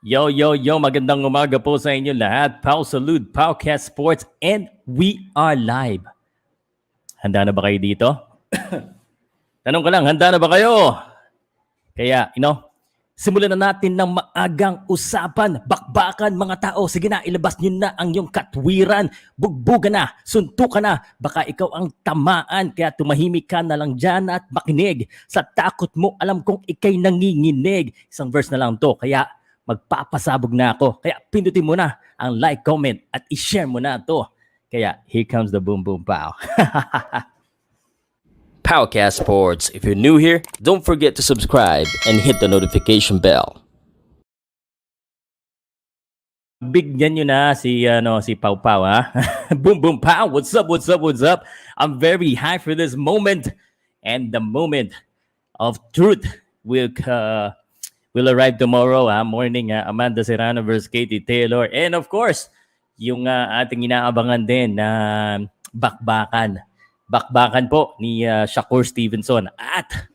Yo, yo, yo, magandang umaga po sa inyo lahat. Salute, Powcast Sports, and we are live. Handa na ba kayo dito? Tanong ko lang, handa na ba kayo? Kaya, simulan na natin ng maagang usapan. Bakbakan mga tao. Sige na, ilabas nyo na ang iyong katwiran. Bugbugan na, suntukan na. Baka ikaw ang tamaan. Kaya tumahimik ka na lang dyan at makinig. Sa takot mo, alam kong ikay nanginginig. Isang verse na lang to. Kaya magpapasabog na ako. Kaya pindutin mo na ang like, comment at i-share mo na to. Kaya here comes the boom boom pow. Powcast Sports. If you're new here, don't forget to subscribe and hit the notification bell. Bigyan nyo na si Pau Pau, ha? Boom boom pow. What's up, what's up, what's up? I'm very high for this moment. And the moment of truth will arrive tomorrow, morning, Amanda Serrano versus Katie Taylor. And of course, yung ating inaabangan din na bakbakan po ni Shakur Stevenson at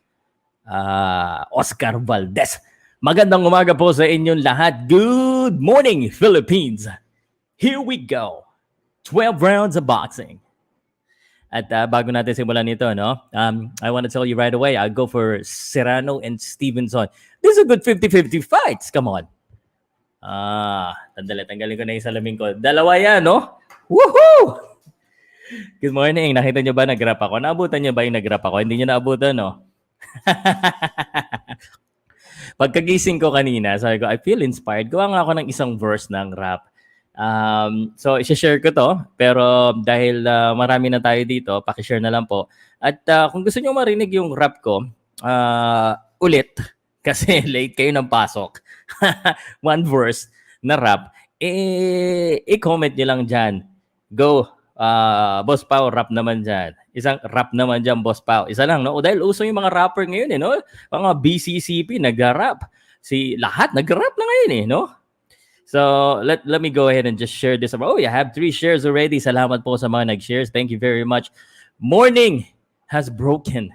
Oscar Valdez. Magandang umaga po sa inyong lahat. Good morning, Philippines. Here we go. 12 rounds of boxing. At bago natin simulan nito, I want to tell you right away, I'll go for Serrano and Stevenson. This is a good 50-50 fights. Come on. Tanggalin ko na yung salamin ko. Dalawa yan, no? Woohoo! Good morning. Nakita nyo ba nag-rap ako? Naabutan nyo ba yung nag-rap ako? Hindi nyo naabutan, no? Pagkagising ko kanina, sabi ko, I feel inspired. Gawa nga ako ng isang verse ng rap. So, isa-share ko to. Pero dahil marami na tayo dito, pakishare na lang po. At kung gusto nyo marinig yung rap ko, ulit, kasi late kayo ng pasok, one verse na rap, i-comment nyo lang dyan. Go, Boss Pao, rap naman dyan. Isang rap naman dyan, Boss Pao. Isa lang, no? O dahil uso yung mga rapper ngayon, no? Mga BCCP, nag-rap. Lahat nag-rap na ngayon, no? So, let me go ahead and just share this. Oh, I have 3 shares already. Salamat po sa mga nag-shares. Thank you very much. Morning has broken.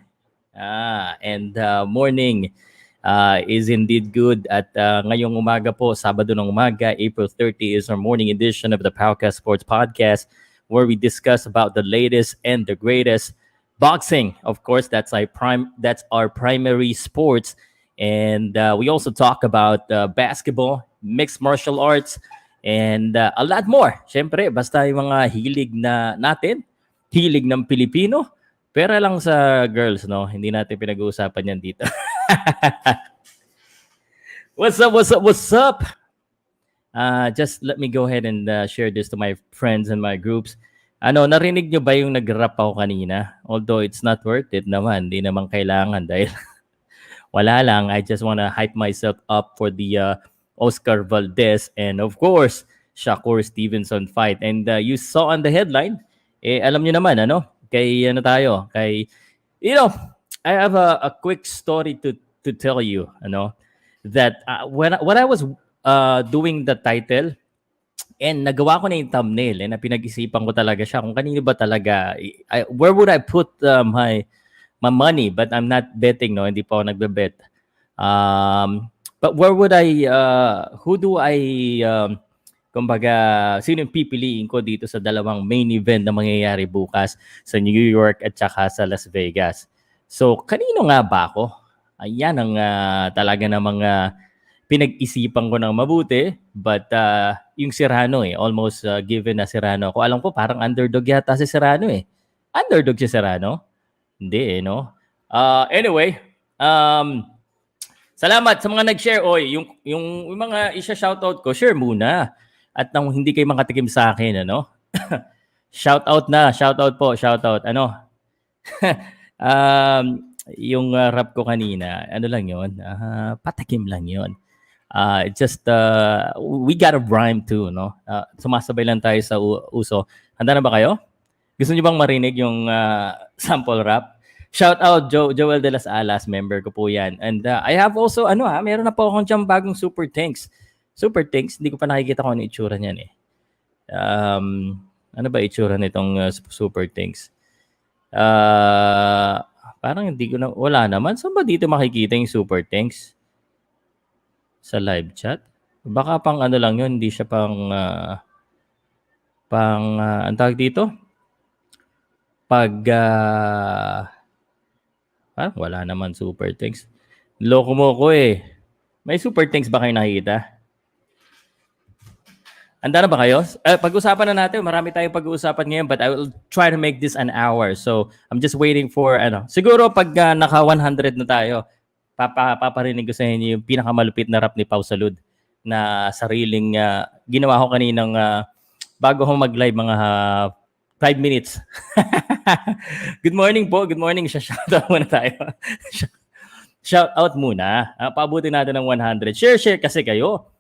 And morning is indeed good. At ngayong umaga po, Sabado ng umaga, April 30 is our morning edition of the Powcast Sports Podcast, where we discuss about the latest and the greatest boxing. Of course, that's our primary sports. And we also talk about basketball, mixed martial arts, and a lot more. Siyempre, basta yung mga hilig na natin, hilig ng Pilipino, pera lang sa girls, no? Hindi natin pinag-uusapan yan dito. What's up, what's up, what's up? Just let me go ahead and share this to my friends and my groups. Narinig nyo ba yung nag-rap ako kanina? Although it's not worth it naman. Di naman kailangan dahil wala lang. I just wanna hype myself up for the Oscar Valdez and of course, Shakur Stevenson fight. And you saw on the headline, alam nyo naman, I have a quick story to tell you, that when I was doing the title and nagawa ko na yung thumbnail and pinag-isipan ko talaga siya kung kanino ba talaga, where would I put my money, but I'm not betting, no, hindi pa ako nagbe-bet. But where would kumbaga, sino yung pipiliin ko dito sa dalawang main event na mangyayari bukas sa New York at saka sa Las Vegas? So, kanino nga ba ako? Ayan ang talaga na mga pinag-isipan ko ng mabuti. But yung Serrano, almost given na Serrano. Ko alam ko parang underdog yata si Serrano. Underdog si Serrano? Hindi, no? Anyway, salamat sa mga nag-share. Oy, yung mga isa-shoutout ko, share muna. At nang hindi kayo makatikim sa akin, shoutout na, shoutout po, shoutout. Yung rap ko kanina, lang yun? Patakim lang yun. We got a rhyme too, no? Sumasabay lang tayo sa uso. Handa na ba kayo? Gusto niyo bang marinig yung sample rap? Shout out Joel de las Alas, member ko po yan. And I have also, meron na po akong diyang bagong Super Tanks. Super Tanks, hindi ko pa nakikita kung ano itsura niyan Ano ba itsura nitong Super Tanks? Parang hindi ko na, wala naman. Saan ba dito makikita yung Super Tanks? Sa live chat? Baka pang ano lang yun, hindi siya ang tawag dito? Wala naman super thanks. Loko mo ko eh. May super thanks ba kayo nakikita? Handa na ba kayo? Pag-usapan na natin. Marami tayong pag-uusapan ngayon but I will try to make this an hour. So, I'm just waiting for, siguro pag naka 100 na tayo, paparinig ko sa inyo yung pinakamalupit na rap ni Pau Salud na sariling ginawa ko kaninang bago ko mag-live mga 5 minutes. Good morning po. Good morning. Shout out muna tayo. Shout out muna. Paabutin natin ng 100. Share kasi kayo.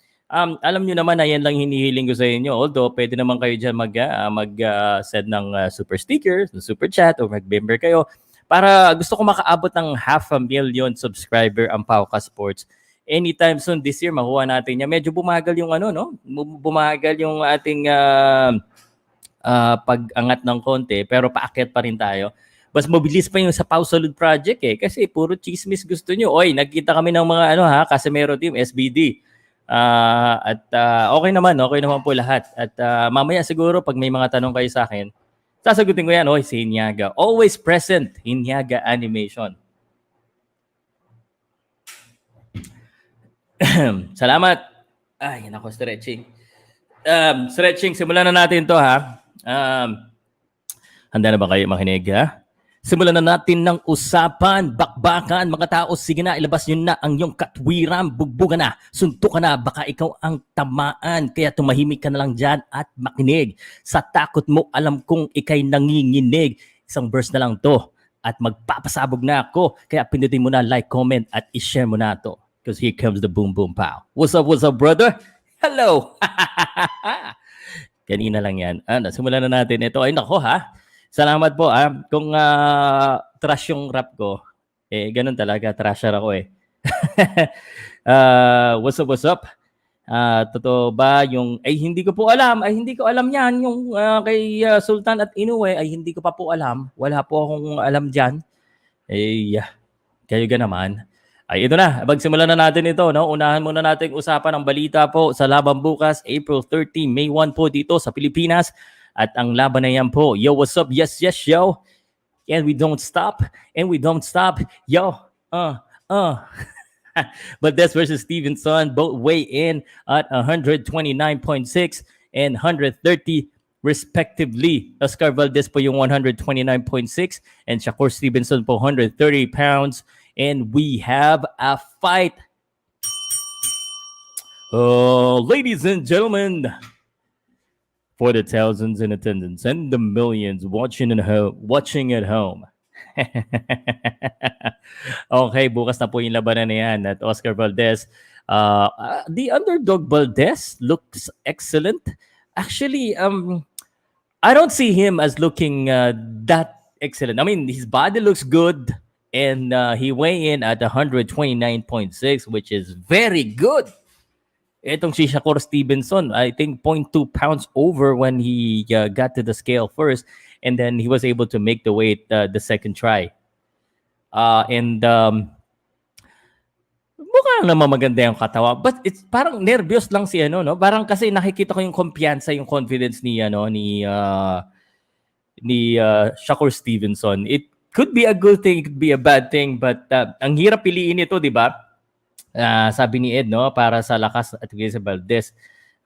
Alam nyo naman na yan lang hinihiling ko sa inyo. Although, pwede naman kayo dyan mag-send ng super stickers, super chat, o mag-member kayo. Para gusto ko makaabot ng 500,000 subscriber ang Powcast Sports. Anytime soon this year, makuha natin yan. Medyo bumagal yung bumagal yung ating pag-angat ng konti, pero paakyat pa rin tayo. Mas mabilis pa yung sa Pau Salud Project kasi puro chismis gusto nyo. Oy, nagkita kami ng mga Casimero team, SBD. Okay naman po lahat. At mamaya siguro pag may mga tanong kayo sa akin, sasagutin ko yan. Oy, si Hinyaga. Always present, Hinyaga Animation. Salamat. Ay, nako, stretching. Stretching, simulan na natin to ha. Handa na ba kayo makinig ha? Simulan na natin ng usapan, bakbakan, mga tao, sige na, ilabas nyo na ang iyong katwiran, bugbugan na, suntukan na, baka ikaw ang tamaan, kaya tumahimik ka na lang dyan at makinig. Sa takot mo, alam kong ikay nanginginig. Isang verse na lang to at magpapasabog na ako, kaya pindutin mo na like, comment at i-share mo na to. Because here comes the boom boom pow. What's up, brother? Hello! Kanina lang yan. Simulan na natin ito. Ay nako ha. Salamat po kung trash yung rap ko, ganun talaga, trasher ako what's up? Totoo ba yung, hindi ko alam yan, yung kay Sultan at Inoue, hindi ko pa po alam, wala po akong alam dyan, kayo ga naman. Ito na, magsimulan na natin ito, no? Unahan muna natin usapan ang balita po sa laban bukas, April 13, May 1 po dito sa Pilipinas. At ang laban na yan po, yo, what's up? Yes, yo. And we don't stop. Yo, Valdez versus Stevenson, both weigh in at 129.6 and 130 respectively. Oscar Valdez po yung 129.6 and Shakur Stevenson po 130 pounds. And we have a fight. Ladies and gentlemen, for the thousands in attendance and the millions watching at home. Okay, bukas na po yung labanan na yan at Oscar Valdez. The underdog Valdez looks excellent. Actually, I don't see him as looking that excellent. I mean, his body looks good and he weigh in at 129.6, which is very good. Itong si Shakur Stevenson, I think 0.2 pounds over when he got to the scale first, and then he was able to make the weight the second try. Mukhang naman maganda yung katawa, but it's parang nervyos lang si no? Parang kasi nakikita ko yung kumpiyansa, yung confidence ni Shakur Stevenson. It could be a good thing, it could be a bad thing, but ang hirap piliin ito, di ba? Sabi ni Ed, no, para sa lakas at sa Valdez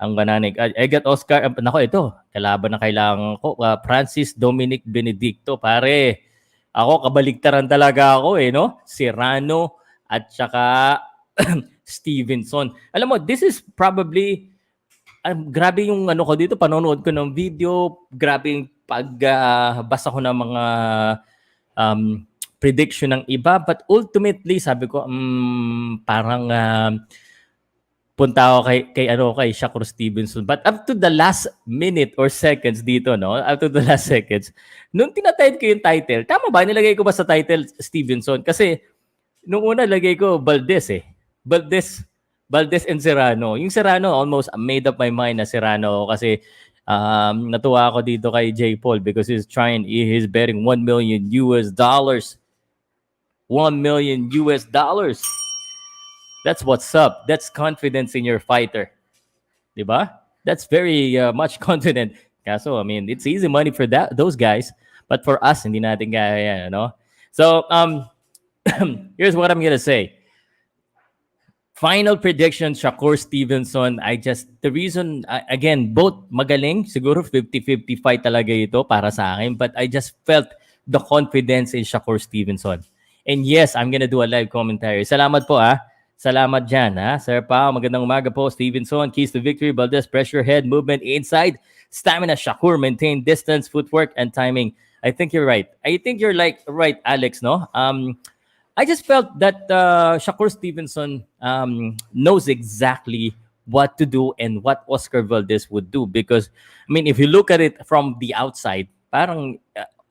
ang bananig. I got Oscar. Nako, ito. Kalaban na kailangan ko. Francis Dominic Benedicto. Pare, ako kabaligtaran talaga ako no? Serrano at saka Stevenson. Alam mo, this is probably grabe yung ko dito. Panonood ko ng video. Grabe yung pagbasa ko ng mga prediction ng iba, but ultimately sabi ko parang punta ako kay Shakur Stevenson, but up to the last minute or seconds dito, no, up to the last seconds nung tinatayad ko yung title, tama ba nilagay ko ba sa title Stevenson? Kasi nung una lagay ko Valdez and Serrano. Yung Serrano, almost made up my mind na Serrano kasi natuwa ako dito kay J. Paul because he's betting $1 million. $1 million. That's what's up. That's confidence in your fighter. Di ba? That's very much confident. Kaso, I mean, it's easy money for those guys. But for us, hindi natin kaya yan, no? So, here's what I'm gonna say. Final prediction, Shakur Stevenson. The reason, again, both magaling, siguro 50-50 fight talaga ito para sa akin, but I just felt the confidence in Shakur Stevenson. And yes, I'm gonna do a live commentary. Salamat po, Salamat dyan, Sir Pao, magandang umaga po. Stevenson, keys to victory, Valdez, pressure, head, movement, inside, stamina, Shakur, maintain distance, footwork, and timing. I think you're right. I think you're right, Alex, no? I just felt that Shakur Stevenson knows exactly what to do and what Oscar Valdez would do. Because, I mean, if you look at it from the outside, parang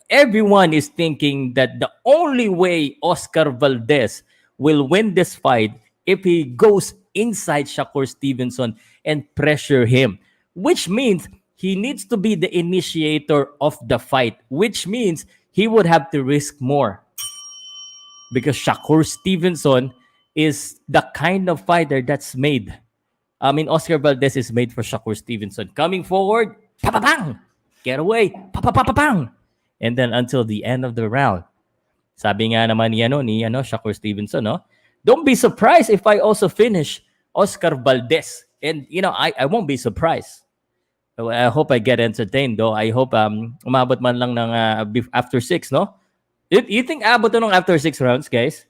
everyone is thinking that the only way Oscar Valdez will win this fight if he goes inside Shakur Stevenson and pressure him, which means he needs to be the initiator of the fight, which means he would have to risk more. Because Shakur Stevenson is the kind of fighter that's made. I mean, Oscar Valdez is made for Shakur Stevenson. Coming forward, papapang! Get away, papapapang! And then until the end of the round. Sabi nga naman ni Shakur Stevenson, no? Don't be surprised if I also finish Oscar Valdez. And, I won't be surprised. I hope I get entertained, though. I hope umabot man lang ng after 6, no? You think abot ng after 6 rounds, guys?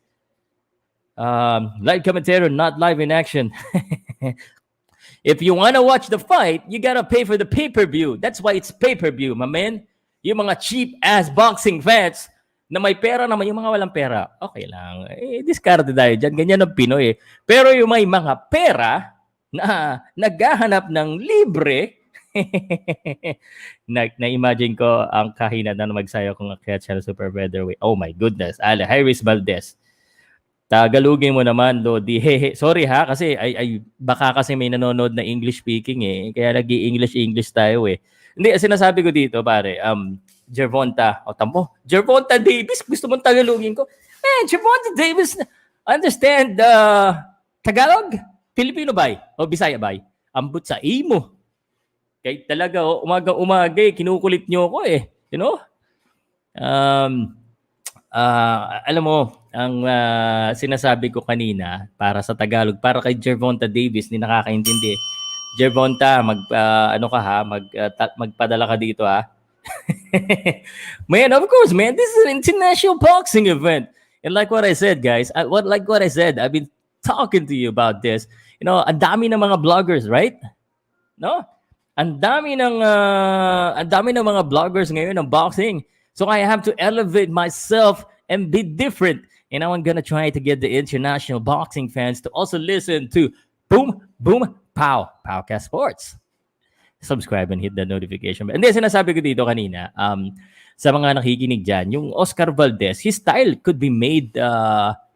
Live commentary, not live in action. If you want to watch the fight, you gotta pay for the pay-per-view. That's why it's pay-per-view, my man. Yung mga cheap-ass boxing fans na may pera naman, yung mga walang pera, okay lang. Discard tayo dyan. Ganyan ang Pinoy. Pero yung may mga pera na naghahanap ng libre, na-imagine ko ang kahinan na magsayo kung akyat siya super featherweight. Oh my goodness. Iris Valdez. Tagalogin mo naman, Lodi. Sorry kasi baka kasi may nanonood na English speaking Kaya nag-i-English tayo Hindi, sinasabi ko dito, pare, Gervonta. Tampo. Gervonta Davis. Gusto mong Tagalogin ko? Gervonta Davis. Understand Tagalog? Filipino ba? O Bisaya ba? Ambot sa imo. Kaya talaga, umaga-umaga, kinukulit nyo ako You know? Alam mo, ang sinasabi ko kanina, para sa Tagalog, para kay Gervonta Davis, ni nakakaintindi. Gervonta, magpadala ka dito, Man, of course, man, this is an international boxing event. And like what I said, guys, I've been talking to you about this. Ang dami ng mga bloggers, right? No? Ang dami ng mga bloggers ngayon ng boxing. So I have to elevate myself and be different. And I'm gonna try to get the international boxing fans to also listen to Boom, Boom, Pow, Powcast Sports. Subscribe and hit the notification bell. And then sinasabi ko dito kanina, sa mga nakikinig dyan, yung Oscar Valdez, his style could be made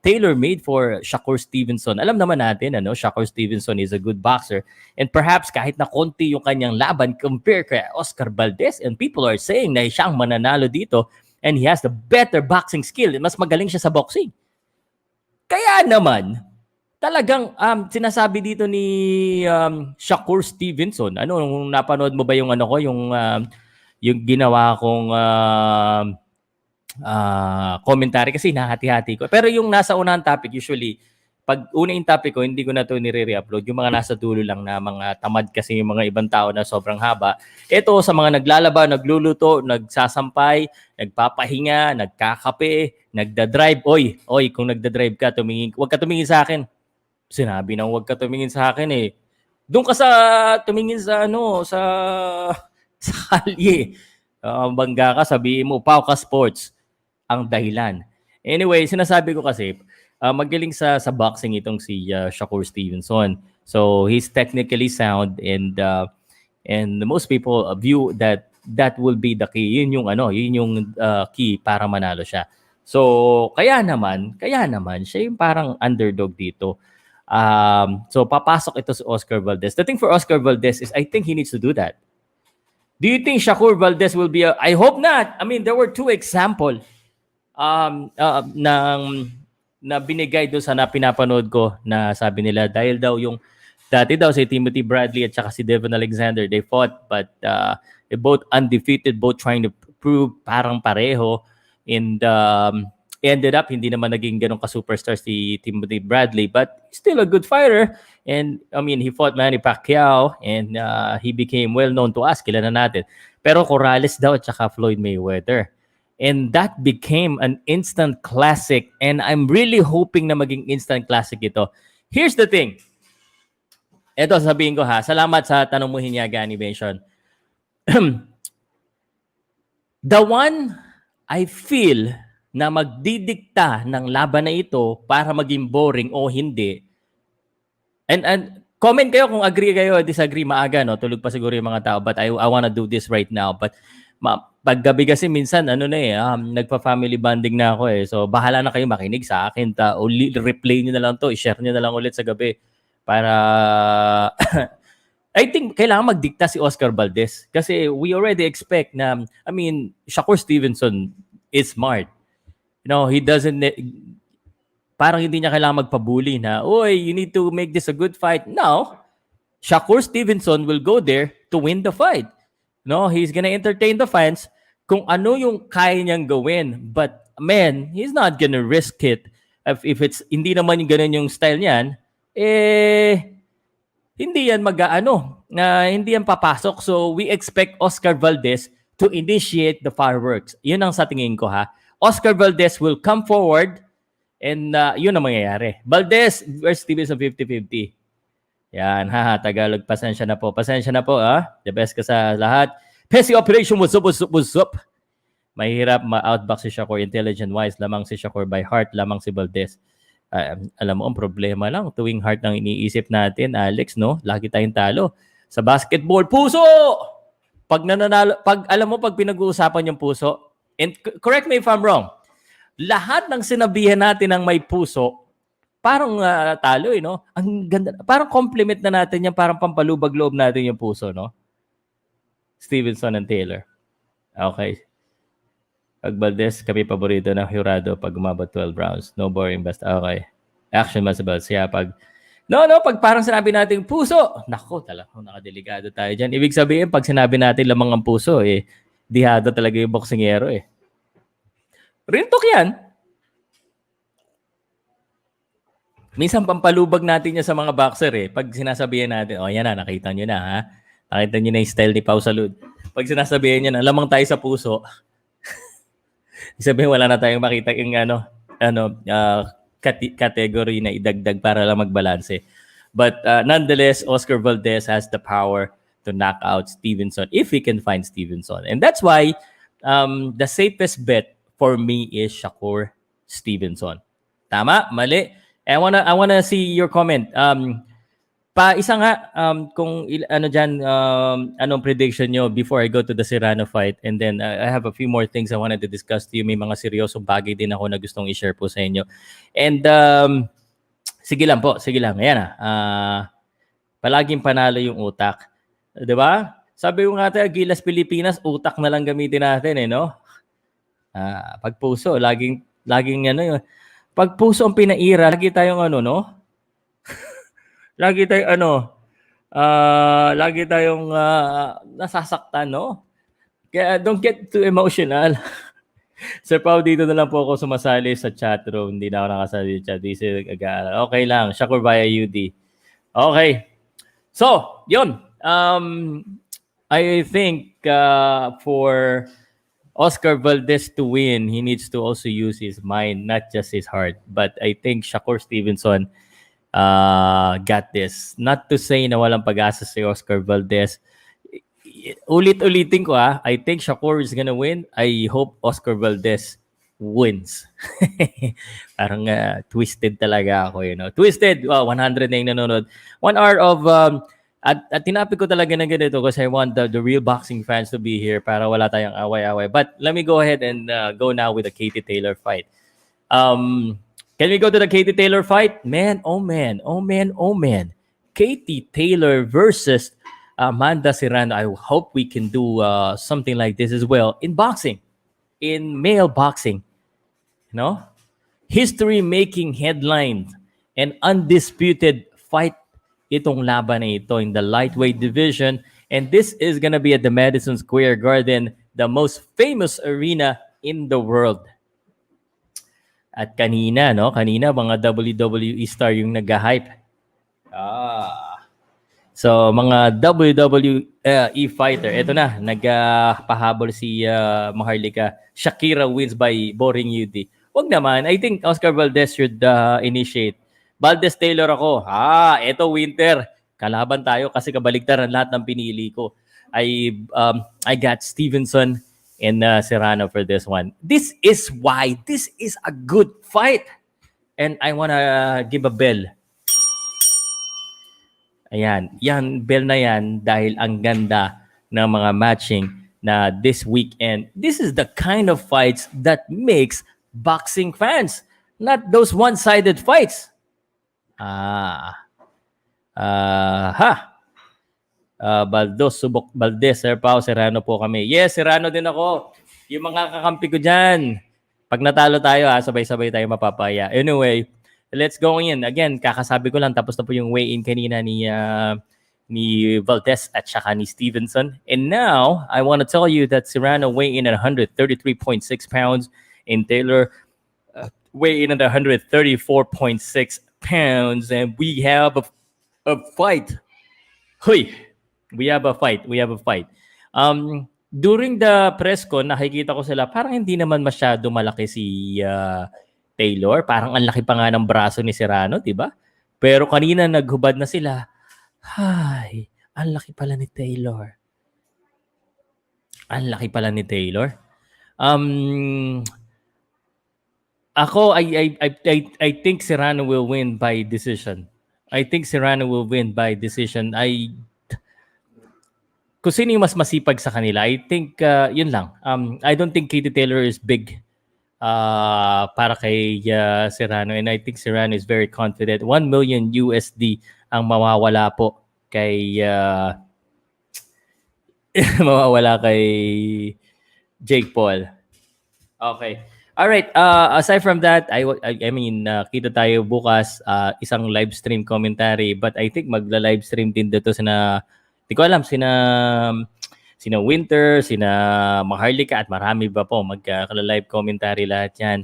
tailor-made for Shakur Stevenson. Alam naman natin, Shakur Stevenson is a good boxer. And perhaps kahit na konti yung kanyang laban compare kay Oscar Valdez, and people are saying na siya ang mananalo dito and he has the better boxing skill. Mas magaling siya sa boxing. Kaya naman, talagang sinasabi dito ni Shakur Stevenson, nung napanood mo ba yung yung ginawa kong commentary kasi nahati-hati ko. Pero yung nasa unang topic, usually, pag una yung topic ko, hindi ko na ito nire-upload. Yung mga nasa dulo lang na mga tamad kasi yung mga ibang tao na sobrang haba. Ito sa mga naglalaba, nagluluto, nagsasampay, nagpapahinga, nagkakape, nagdadrive. Oy, kung nagdadrive ka, huwag ka tumingin sa akin. Sinabi nang huwag ka tumingin sa akin Doon ka tumingin sa sa kalye. Bangga ka, sabihin mo, Powcast Sports ang dahilan. Anyway, sinasabi ko kasi, magaling sa boxing itong si Shakur Stevenson. So, he's technically sound and most people view that will be the key. Yun yung key para manalo siya. So, kaya naman, siya yung parang underdog dito. So, papasok ito si Oscar Valdez. The thing for Oscar Valdez is I think he needs to do that. Do you think Shakur Valdez will be I hope not. I mean, there were 2 example na binigay doon sa pinapanood ko na sabi nila dahil daw yung Dati daw si Timothy Bradley at saka si Devon Alexander, they fought, but they both undefeated, both trying to prove parang pareho. And ended up, hindi naman naging ganun ka-superstar si Timothy Bradley, but still a good fighter. And I mean, he fought Manny Pacquiao and he became well known to us, kilala natin. Pero Corrales daw at saka Floyd Mayweather. And that became an instant classic. And I'm really hoping na maging instant classic ito. Here's the thing. Ito, sabihin ko ha. Salamat sa tanong mo, Hinyaga Animation. The one I feel na magdidikta ng laban na ito para maging boring o hindi. And comment kayo kung agree kayo o disagree. Maaga, no? Tulog pa siguro yung mga tao. But I wanna do this right now. But paggabi kasi minsan, nagpa-family bonding na ako eh. So, bahala na kayo makinig sa akin. O replay nyo na lang to. I-share nyo na lang ulit sa gabi. Para, I think, kailangan magdikta si Oscar Valdez. Kasi we already expect na, Shakur Stevenson is smart. He doesn't, parang hindi niya kailangan magpabuli na, you need to make this a good fight. No. Shakur Stevenson will go there to win the fight. He's gonna entertain the fans kung ano yung kaya niyang gawin. But man, he's not gonna risk it. If it's hindi naman yung ganun yung style niyan, hindi yan hindi yan papasok. So we expect Oscar Valdez to initiate the fireworks. Yun ang sa tingin ko ha. Oscar Valdez will come forward and yun ang mangyayari. Valdez versus Stevenson 50-50. Yan, Tagalog, pasensya na po. The best ka sa lahat. Pesi Operation, what's up? Mahirap ma-outbox si Shakur intelligent-wise. Lamang si Shakur by heart, lamang si Valdez. Alam mo, ang problema lang, tuwing heart ng iniisip natin, Alex, no? Lagi tayong talo. Sa basketball, puso! Pag pinag-uusapan yung puso, and correct me if I'm wrong, lahat ng sinabihan natin ng may puso, parang talo no? Ang ganda. Parang compliment na natin yan, parang pampalubag-loob natin yung puso, no? Stevenson and Taylor. Okay. Pag Valdez, kami paborito ng Jurado pag umabot 12 rounds. No boring basta. Okay. Action mas about siya pag pag parang sinabi natin puso, nako, talagang nakadelikado tayo dyan. Ibig sabihin, pag sinabi natin lamang ang puso, dihado talaga yung boksingero Rintok yan. Minsan pampalubag natin niya sa mga boxer Pag sinasabihan natin, yan na, nakita nyo na ha. Nakita nyo na yung style ni Pau Salud. Pag sinasabihan niya na, lamang tayo sa puso, sabihin wala na tayong makita yung category na idagdag para lang magbalanse. But nonetheless, Oscar Valdez has the power to knock out Stevenson if he can find Stevenson. And that's why the safest bet for me is Shakur Stevenson. Tama? Mali? I wanna see your comment. Isa nga kung anong prediction nyo before I go to the Serrano fight, and then I have a few more things I wanted to discuss to you. May mga seryosong bagay din ako na gustong i-share po sa inyo. And sige lang. Ayan palaging panalo yung utak. 'Di ba? Sabi ko nga tayo, Gilas Pilipinas, utak na lang gamitin natin no? Pag puso, laging yun. Pag puso ang pinaira, lagi tayong lagi tayong nasasaktan, no? Kaya don't get too emotional. Sir Pao, dito na lang po ako sumasali sa chat room. Hindi na ako nakasali sa chat. Okay lang. Shakur via UD. Okay. So, yun. I think for Oscar Valdez to win, he needs to also use his mind, not just his heart. But I think Shakur Stevenson got this. Not to say na walang pag-asa si Oscar Valdez. Ulit-ulitin ko I think Shakur is gonna win. I hope Oscar Valdez wins. Parang twisted talaga ako, Twisted. 100 na yung nanonood. 1 hour of at tinapik ko talaga ng ganito kasi I want the real boxing fans to be here para wala tayong away-away. But let me go ahead and go now with the Katie Taylor fight. Can we go to the Katie Taylor fight? Man. Katie Taylor versus Amanda Serrano. I hope we can do something like this as well in boxing, in male boxing. History-making headlines and undisputed fight itong laban na ito in the lightweight division. And this is gonna be at the Madison Square Garden, the most famous arena in the world. At kanina, mga WWE star yung nag-hype. So, mga WWE fighter, ito na, nagpahabol si Maharlika. Shakira wins by boring UD. Wag naman, I think Oscar Valdez should initiate. Valdez Taylor ako. Ito Winter. Kalaban tayo kasi kabaligtaran lahat ng pinili ko. I got Stevenson and Serrano for this one. This is why this is a good fight. And I wanna give a bell. Ayan, yan, bell na yan dahil ang ganda ng mga matching na this weekend. This is the kind of fights that makes boxing fans, not those one-sided fights. Valdez, Sir Pao, Serrano po kami. Yes, Serrano din ako. Yung mga kakampi ko dyan. Pag natalo tayo, sabay-sabay tayo mapapaya. Anyway, let's go in. Again, kakasabi ko lang, tapos na po yung weigh-in kanina ni Valdez at saka ni Stevenson. And now, I want to tell you that Serrano weigh in at 133.6 pounds and Taylor weigh in at 134.6 pounds. And we have a fight. We have a fight. During the press ko, nakikita ko sila, parang hindi naman masyado malaki si Taylor. Parang ang laki pa nga ng braso ni Serrano, di ba? Pero kanina naghubad na sila. Ang laki pala ni Taylor. Ako, I think Serrano will win by decision. Kung sino yung mas masipag sa kanila, I think yun lang. I don't think Katie Taylor is big para kay Serrano, and I think Serrano is very confident. 1 million USD ang mawawala po kay Jake Paul. Okay. All right. Aside from that, I mean, kita tayo bukas isang live stream commentary, but I think magla-live stream din dito di ko alam sina Winter, sina Maharlika at marami ba po magka-live commentary lahat 'yan.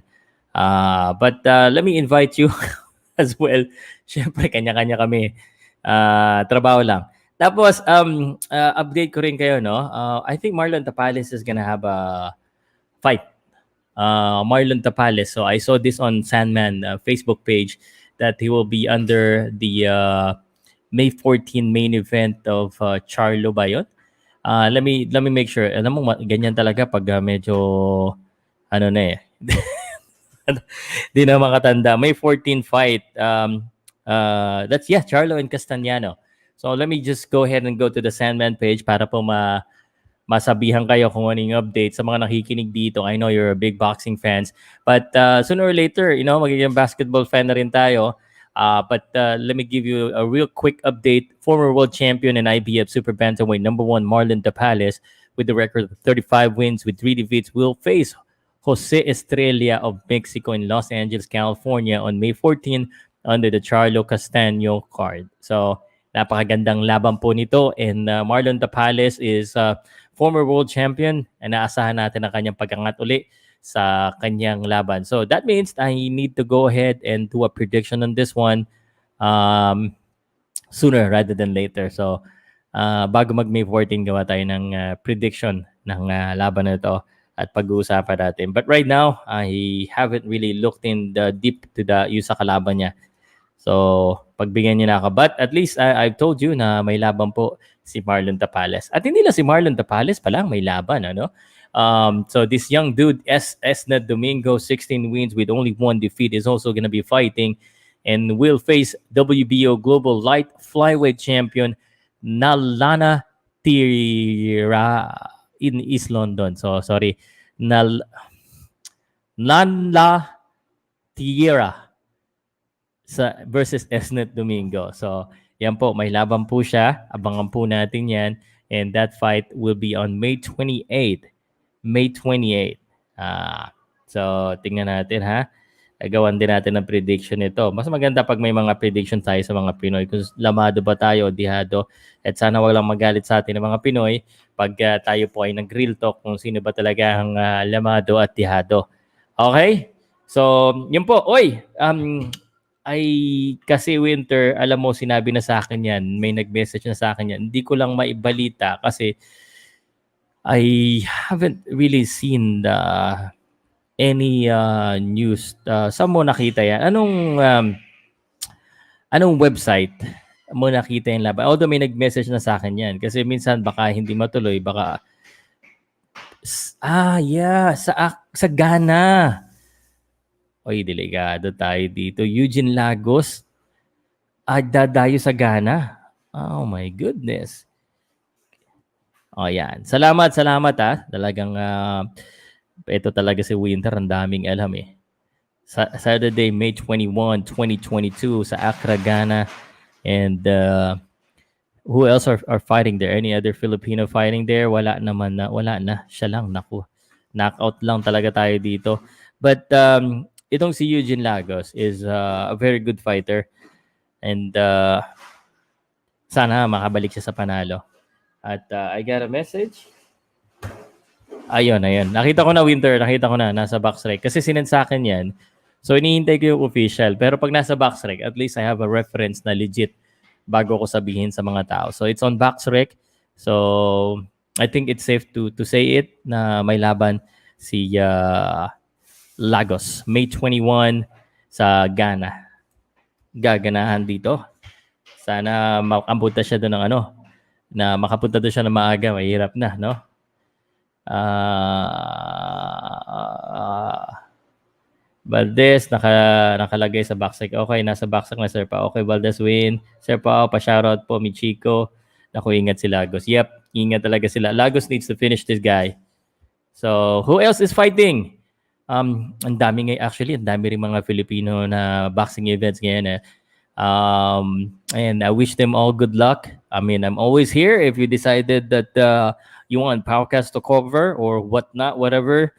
But let me invite you as well. Syempre kanya-kanya kami. Trabaho lang. Tapos update ko rin kayo, no. I think Marlon Tapales is gonna have a fight. Marlon Tapales. So I saw this on Sandman Facebook page that he will be under the May 14 main event of Charlo ba yun? Let me make sure. Alam mo, ganyan talaga pag medyo di na makatanda. May 14 fight. That's Charlo and Castellano. So let me just go ahead and go to the Sandman page para po masabihan kayo kung ano yung update sa mga nakikinig dito. I know you're a big boxing fans. But sooner or later, magiging basketball fan na rin tayo. But let me give you a real quick update. Former world champion and IBF Super Bantamweight #1 Marlon Tapales, with the record of 35 wins with 3 defeats, will face Jose Estrella of Mexico in Los Angeles, California on May 14 under the Charlo Castaño card. So, napakagandang laban po nito. And Marlon Tapales is former world champion, and naasahan natin ang kanyang pag-angat uli sa kanyang laban. So that means I need to go ahead and do a prediction on this one sooner rather than later. So bago mag-May 14, gawa tayo ng prediction ng laban na ito at pag-uusapan natin. But right now, I haven't really looked in the deep to yung sa kalaban niya. So pagbigyan niyo na ako. But at least I've told you na may laban po si Marlon Tapales. At hindi lang si Marlon Tapales pa lang may laban, ano? So this young dude, Esnet Domingo, 16 wins with only 1 defeat, is also going to be fighting and will face WBO Global Light Flyweight Champion Nalana Tira in East London. So sorry, Nala Tira versus Esnet Domingo. So yan po, may laban po siya. Abangan po natin yan. And that fight will be on May 28. So, tingnan natin ha. gawan din natin ng prediction nito. Mas maganda pag may mga prediction tayo sa mga Pinoy. Kung lamado ba tayo o dihado. At sana wag lang magalit sa atin ng mga Pinoy pag tayo po ay nag-real talk kung sino ba talaga ang lamado at dihado. Okay? So, yun po. Oy, ay kasi Winter, alam mo, sinabi na sa akin yan. May nag-message na sa akin yan. Hindi ko lang maibalita kasi I haven't really seen any news. Saan mo nakita yan? Anong website mo nakita yung laban? Although may nag-message na sa akin yan. Kasi minsan baka hindi matuloy. Baka, yeah, sa Ghana. Oy, delikado tayo dito. Eugene Lagos, dadayo sa Ghana. Oh my goodness. Oh, yan. Salamat Talagang ito talaga si Winter, ang daming alam eh. Saturday, May 21, 2022 sa Accra, Ghana. And who else are fighting there? Any other Filipino fighting there? Wala na. Siya lang, naku. Knockout lang talaga tayo dito. But itong si Eugene Lagos is a very good fighter. And sana makabalik siya sa panalo. At I got a message. Ayun. Nakita ko na, Winter. Nasa Boxrec. Kasi sinend sa akin yan. So, inihintay ko yung official. Pero pag nasa Boxrec, at least I have a reference na legit bago ko sabihin sa mga tao. So, it's on Boxrec. So, I think it's safe to say it na may laban si Lagos. May 21 sa Ghana. Gaganahan dito. Sana makapunta siya doon ng na makapunta doon siya ng maaga. Mahirap na, no? Valdez nakalagay sa Boxrec. Okay, nasa Boxrec na Sir Pa. Okay, Valdez win. Sir Pa, pa-shoutout po, Michiko. Naku, ingat si Lagos. Yep, ingat talaga sila. Lagos needs to finish this guy. So, who else is fighting? Ang dami rin mga Filipino na boxing events ngayon. And I wish them all good luck. I mean, I'm always here if you decided that you want Powcast to cover or whatnot, whatever.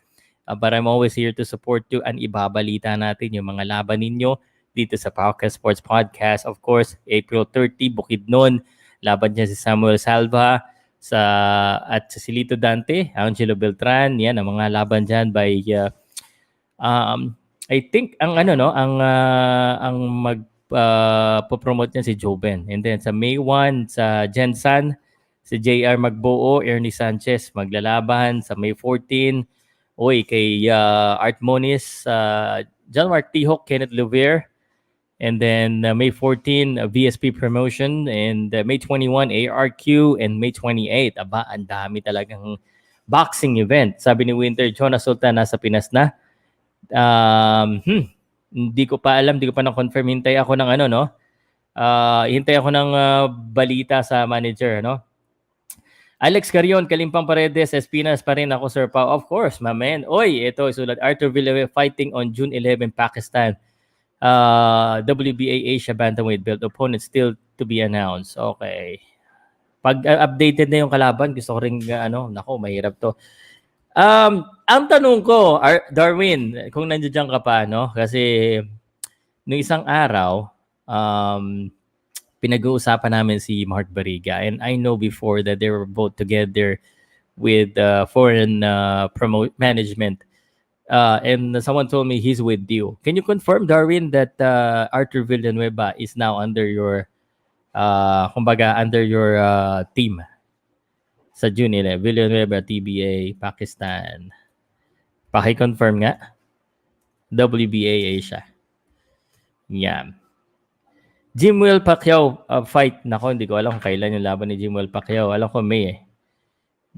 But I'm always here to support you and ibabalita natin yung mga laban ninyo dito sa Powcast Sports Podcast. Of course, April 30, Bukidnon. Laban niya si Samuel Salva at si Silito Dante, Angelo Beltran. Yan, ang mga laban dyan by I think ang magpo-promote niya si Joben. And then sa May 1 sa Jensan, si JR Magbuo, Ernie Sanchez maglalaban sa May 14. Kay Art Moniz, John Mark Tihok, Kenneth Rivera. And then May 14, VSP Promotion. And May 21, ARQ. And May 28, ang dami talagang boxing event. Sabi ni Winter, Jonas Sultan nasa Pinas na. Hindi ko pa alam, hindi ko pa na-confirm. Hintay ako ng hintay ako ng balita sa manager, no? Alex Carion, Kalimpang Paredes, Espinas pa rin ako, Sir Pao. Of course, my man. Ito isulat. Arthur Villanueva fighting on June 11, Pakistan. WBA Asia Bantamweight belt. Opponent still to be announced. Okay. Pag updated na yung kalaban, gusto ko rin, mahirap to. Ang tanong ko, Darwin, kung nandiyan ka pa, no? Kasi nung isang araw, pinag-uusapan namin si Mark Barriga, and I know before that they were both together with foreign management, and someone told me he's with you. Can you confirm, Darwin, that Arthur Villanueva is now under your under your team sa June 11? Villanueva, TBA, Pakistan. Paki-confirm nga. WBA Asia. Yan. Jimwell Pacquiao fight. Nako, hindi ko alam kung kailan yung laban ni Jimwell Pacquiao. Alam ko May eh.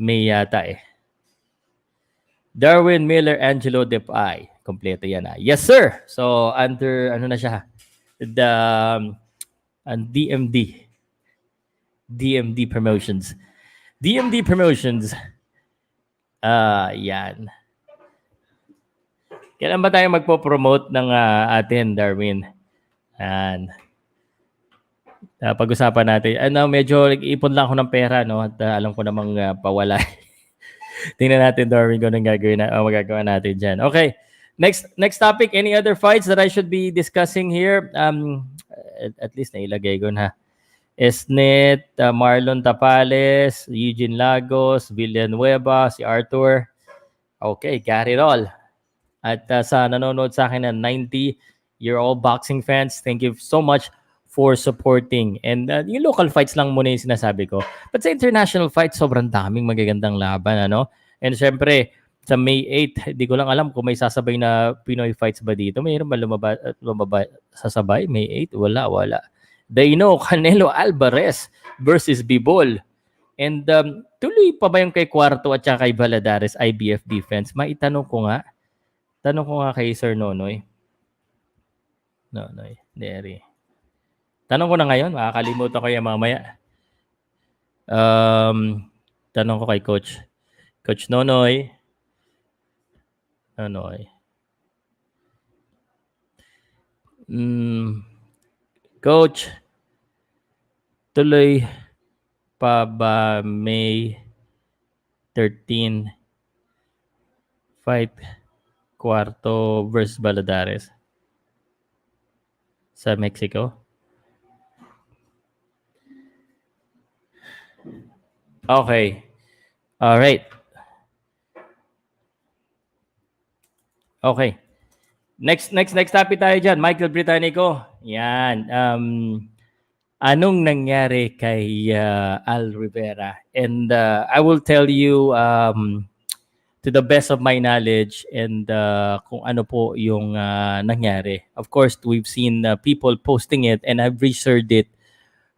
May yata eh. Darwin Miller, Angelo Depay. Kompleto yan ah. Yes sir! So under, na siya? The DMD Promotions. DMD Promotions. Yan. Kailan ba tayo magpo-promote ng atin, Darwin? And pag-usapan natin. Medyo ipon lang ako ng pera, no? At alam ko namang pawala. Tingnan natin, Darwin, kung anong magagawa natin dyan. Okay. Next topic. Any other fights that I should be discussing here? At least nailagay ko na. Esnet, Marlon Tapales, Eugene Lagos, Villanueva, si Arthur. Okay, got it all. At sa nanonood sa akin na 90-year-old boxing fans, thank you so much for supporting. And yung local fights lang muna yung sinasabi ko. But sa international fights, sobrang daming magagandang laban. Ano? And syempre, sa May 8, di ko lang alam kung may sasabay na Pinoy fights ba dito. Mayroon ba lumaba sasabay? May 8? Wala. Daino Canelo Alvarez versus Bibol. And tuloy pa ba yung kay Cuarto at saka kay Valdez IBF defense? Maitanong ko nga. Tanong ko nga kay Sir Nonoy. Nonoy, Derry. Tanong ko na ngayon, makakalimutan ko yan mamaya. Tanong ko kay Coach. Coach Nonoy. Coach, tuloy pa ba May 13 fight Cuarto versus Valdez sa Mexico? Okay. All right. Okay. Next topic tayo dyan. Michael Britannico. Yan. Anong nangyari kay Al Rivera? And I will tell you to the best of my knowledge and kung ano po yung nangyari. Of course, we've seen people posting it and I've researched it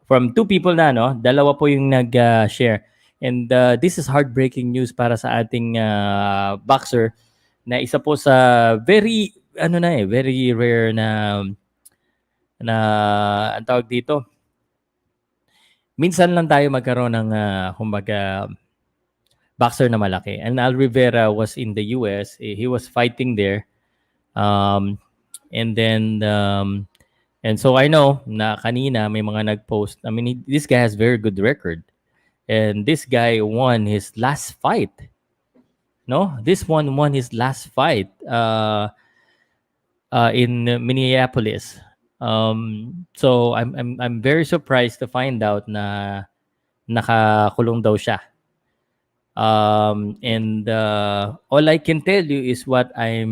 from 2 people na, no? Dalawa po yung nag-share. And this is heartbreaking news para sa ating boxer na isa po sa very rare na ang tawag dito. Minsan lang tayo magkaroon ng kumbaga boxer na malaki. And Al Rivera was in the US. He was fighting there. And then and so I know na kanina may mga nag-post. I mean, this guy has very good record. And this guy won his last fight. No? This one won his last fight in Minneapolis. So I'm very surprised to find out na nakakulong daw siya. And all I can tell you is what I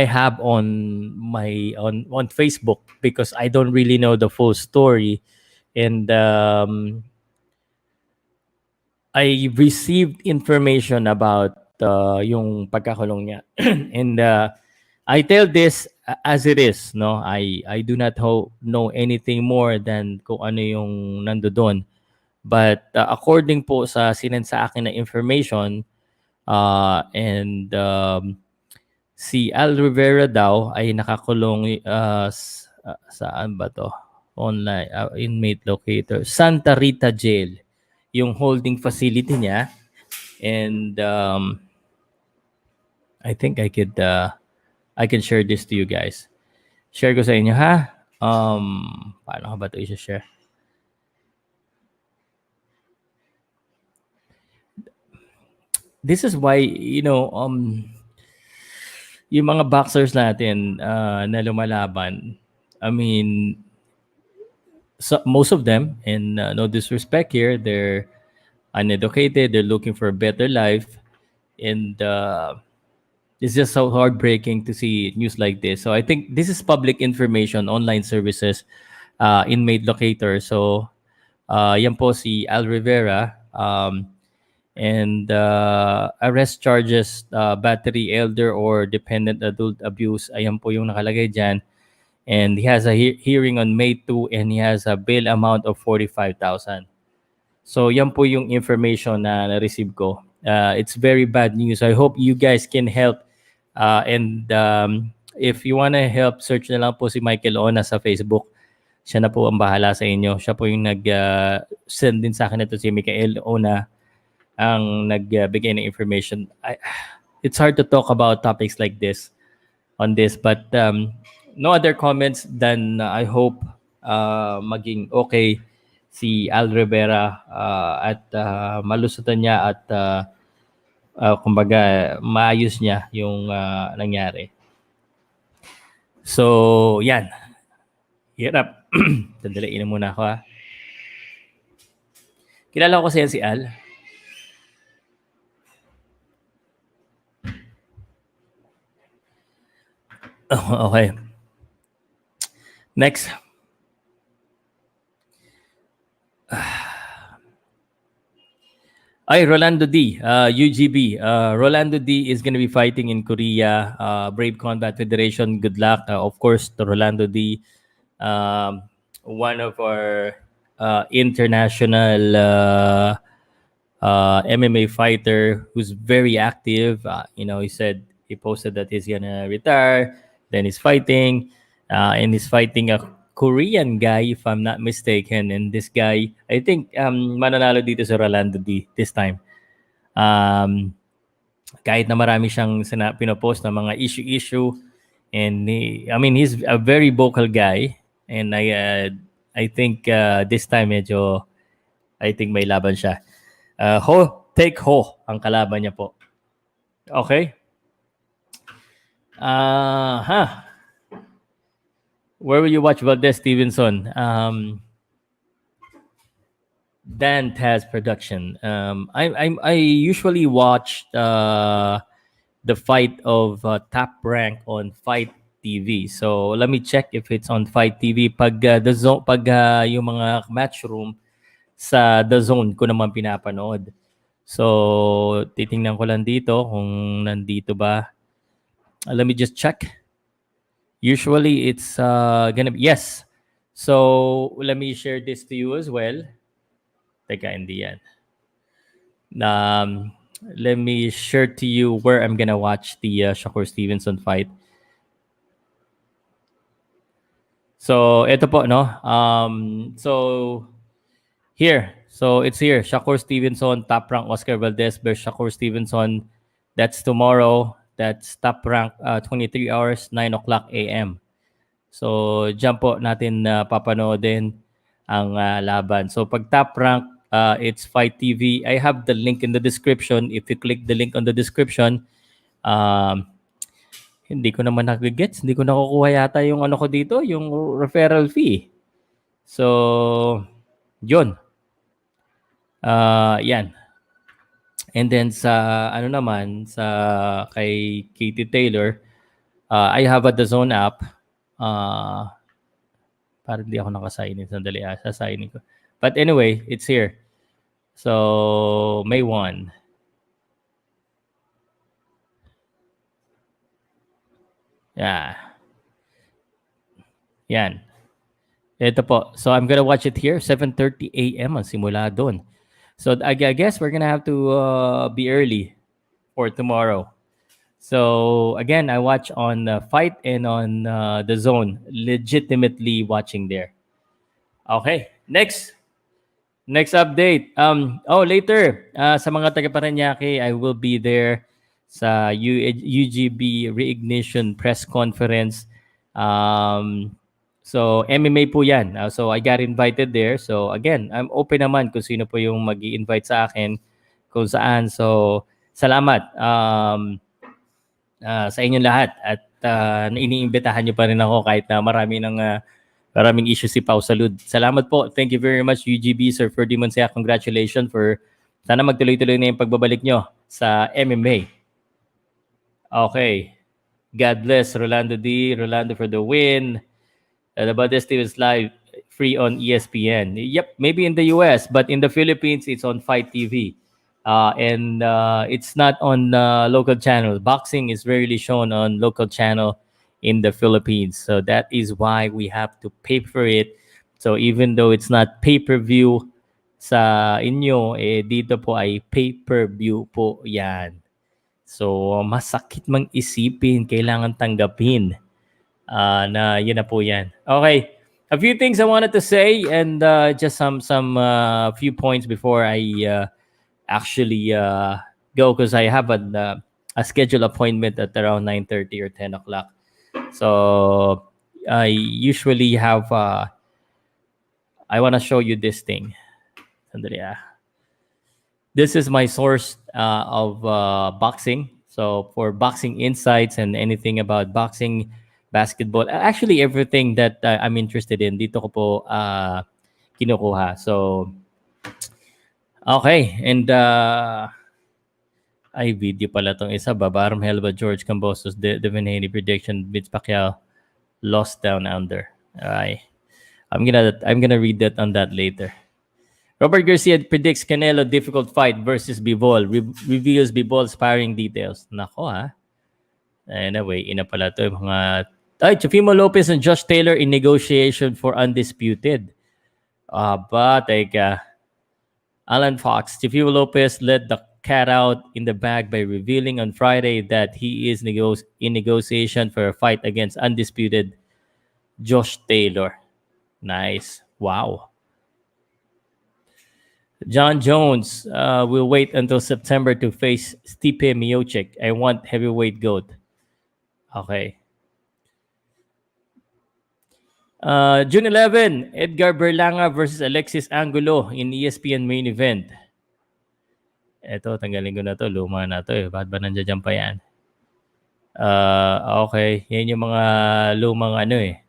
have on my on Facebook, because I don't really know the full story. And I received information about yung pagkakulong niya. And I tell this as it is, no? I do not know anything more than kung ano yung nandoon. But according po sa sinend sa akin na information, and si Al Rivera daw ay nakakulong saan ba to? Online, inmate locator, Santa Rita Jail, yung holding facility niya. And I think I can share this to you guys. Share ko sa inyo, ha? Paano ka ba ito i-share? This is why, yung mga boxers natin na lumalaban, I mean, most of them, and no disrespect here, they're uneducated, they're looking for a better life, and it's just so heartbreaking to see news like this. So I think this is public information, online services, inmate locator. So yan po si Al Rivera, and arrest charges, battery, elder or dependent adult abuse. Ayan po yung nakalagay dyan. And he has a hearing on May 2 and he has a bail amount of 45,000. So yan po yung information na na-receive ko. It's very bad news. I hope you guys can help. And if you wanna help, search na lang po si Michael Ona sa Facebook. Siya na po ang bahala sa inyo. Siya po yung nag-send din sa akin ito, si Michael Ona, ang nagbigay ng information. It's hard to talk about topics like this on this, but no other comments than I hope maging okay si Al Rivera at malusutan niya at kumbaga maayos niya yung nangyari. So, yan. Hirap. Sandali, inom muna ako ha. Kilala ko kasi yan si Al. Okay. Next. Ay, Rolando D, UGB. Rolando D is going to be fighting in Korea. Brave Combat Federation, good luck. Of course, to Rolando D, one of our international MMA fighter who's very active. He posted that he's going to retire. Then he's fighting. And he's fighting a Korean guy, if I'm not mistaken. And this guy, I think, mananalo dito sa Rolando D this time. Kahit na marami siyang pinopost na mga issue. And he's a very vocal guy. And I think this time I think may laban siya. Take Ho ang kalaban niya po. Okay. Where will you watch Valdez Stevenson? Dan Taz production. I usually watch the fight of Top Rank on Fight TV. So let me check if it's on Fight TV. Pag yung mga match room sa The Zone ko naman pinapanood. So titingnan ko lang dito kung nandito ba. Let me just check. Usually it's gonna be yes. So let me share this to you as well. Teka, hindi yan. Let me share to you where I'm gonna watch the Shakur Stevenson fight. So ito po, no? So here. So it's here. Shakur Stevenson, top rank Oscar Valdez versus Shakur Stevenson. That's tomorrow. That's top rank 23 hours, 9 o'clock a.m. So, dyan po natin papanoodin ang laban. So, pag top rank, it's Fight TV. I have the link in the description. If you click the link on the description, hindi ko naman nag-gets. Hindi ko nakukuha yata yung ano ko dito, yung referral fee. So, yun. Yan. And then sa kay Katie Taylor, I have a DAZN app. Parang hindi ako nakasign in. Sandali, sasign ko. But anyway, it's here. So, May 1. Yeah. Yan. Ito po. So, I'm gonna watch it here. 7:30 a.m. ang simula doon. So, I guess we're gonna have to be early for tomorrow. So, again, I watch on Fight and on The Zone. Legitimately watching there. Okay. Next update. Later, sa mga taga Parañaque, I will be there sa UGB Reignition Press Conference. So, MMA po yan. So, I got invited there. So, again, I'm open naman kung sino po yung mag-i-invite sa akin, kung saan. So, salamat sa inyong lahat. At iniimbitahan nyo pa rin ako kahit na maraming issue si Pau Salud. Salamat po. Thank you very much, UGB, Sir Ferdinand Sea. Congratulations for sana magtuloy-tuloy na yung pagbabalik nyo sa MMA. Okay. God bless Rolando D. Rolando for the win. The Valdez TV is live, free on ESPN. Yep, maybe in the US, but in the Philippines, it's on Fight TV. And it's not on local channel. Boxing is rarely shown on local channel in the Philippines. So that is why we have to pay for it. So even though it's not pay-per-view sa inyo, dito po ay pay-per-view po yan. So masakit mang isipin, kailangan tanggapin. Na yun na po yan. Okay. A few things I wanted to say and just some few points before I actually go because I have a scheduled appointment at around 9:30 or 10 o'clock. So I usually have I want to show you this thing. Sandali. This is my source of boxing. So for boxing insights and anything about boxing, basketball, actually everything that I'm interested in, dito ko po kinukuha. So, okay. And ay, video pala tong isa. Babaram Helva, George Cambosos, Devin Haney prediction, Vince Pacquiao lost down under. Ay, I'm gonna read that on that later. Robert Garcia predicts Canelo difficult fight versus Bivol. Reveals Bivol's sparring details. Nako ha. Anyway, ina pala to yung mga... Ay, Chofimo Lopez and Josh Taylor in negotiation for undisputed. Teka. Alan Fox, Chofimo Lopez led the cat out in the bag by revealing on Friday that he is in negotiation for a fight against undisputed Josh Taylor. Nice. Wow. John Jones will wait until September to face Stipe Miocic. I want heavyweight gold. Okay. June 11, Edgar Berlanga versus Alexis Angulo in ESPN main event. Eto, tanggalin ko na to. Luma na to eh. Bakit ba nandiyan pa yan? Okay. Yan yung mga lumang ano eh.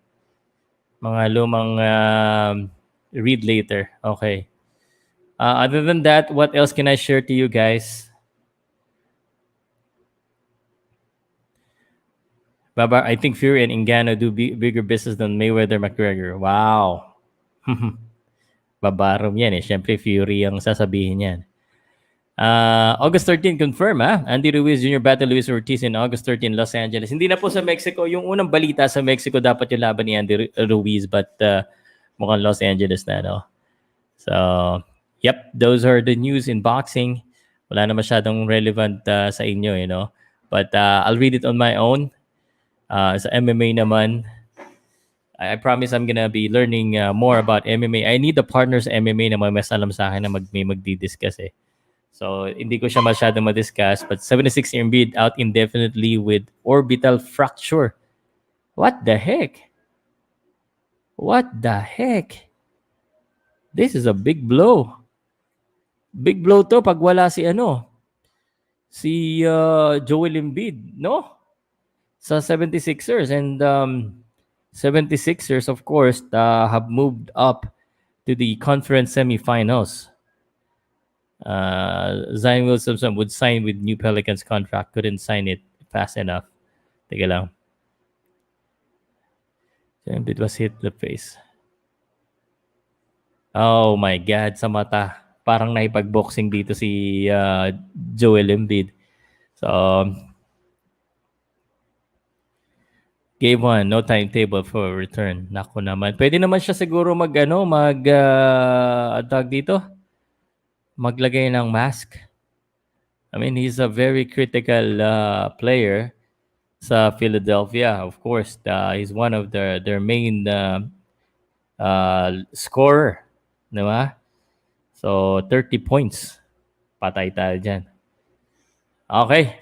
Mga lumang read later. Okay. Other than that, what else can I share to you guys? Baba, I think Fury and Ngannou do bigger business than Mayweather McGregor. Wow. Babarom yan eh. Siyempre, Fury ang sasabihin yan. August 13, confirm ha? Andy Ruiz Jr. battle Luis Ortiz in August 13, Los Angeles. Hindi na po sa Mexico. Yung unang balita sa Mexico, dapat yung laban ni Andy Ruiz. But mukhang Los Angeles na, no? So, yep, those are the news in boxing. Wala na masyadong relevant sa inyo, you know. But I'll read it on my own. Sa MMA naman, I promise I'm gonna be learning more about MMA. I need a partner sa MMA na mas alam sa akin na may magdi-discuss eh. So, hindi ko siya masyadong ma-discuss. But 76 Embiid out indefinitely with orbital fracture. What the heck? What the heck? This is a big blow. Big blow to pag wala si Joel Embiid, no? Sa 76ers. And 76ers, of course, have moved up to the conference semifinals. Zion Williamson would sign with New Pelicans contract. Couldn't sign it fast enough. Teka lang. Embiid was hit the face. Oh my God, sa mata. Parang naipag-boxing dito si Joel Embiid. So, Game 1, no timetable for return. Nako naman. Pwede naman siya siguro tag dito? Maglagay ng mask. I mean, he's a very critical player sa Philadelphia. Of course, he's one of their main scorer. Diba? So, 30 points. Patay tayo dyan. Okay.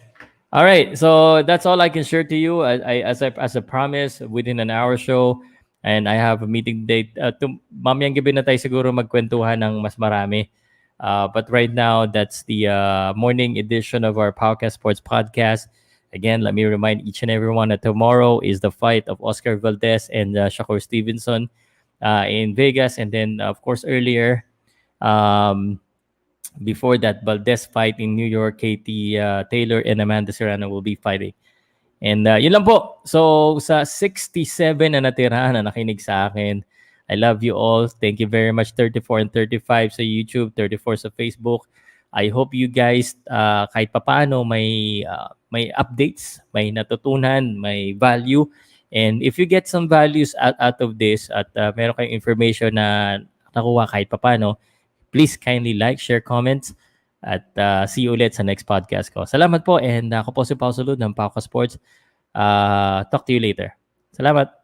All right. So, that's all I can share to you. As a promise, within an hour show. And I have a meeting date. Mamayang gabi na tayo siguro magkwentuhan ng mas marami. But right now, that's the morning edition of our Powcast Sports podcast. Again, let me remind each and everyone that tomorrow is the fight of Oscar Valdez and Shakur Stevenson in Vegas. And then, of course, earlier, before that, Valdez fight in New York, Katie Taylor and Amanda Serrano will be fighting. And yun lang po. So, sa 67 na natira na nakinig sa akin, I love you all. Thank you very much. 34 and 35 sa YouTube, 34 sa Facebook. I hope you guys kahit papaano may updates, may natutunan, may value. And if you get some values out of this at meron kayong information na nakuha kahit papaano, please kindly like, share, comments. At see you ulit sa next podcast ko. Salamat po. And ako po si Pao Salud ng Powcast Sports. Talk to you later. Salamat.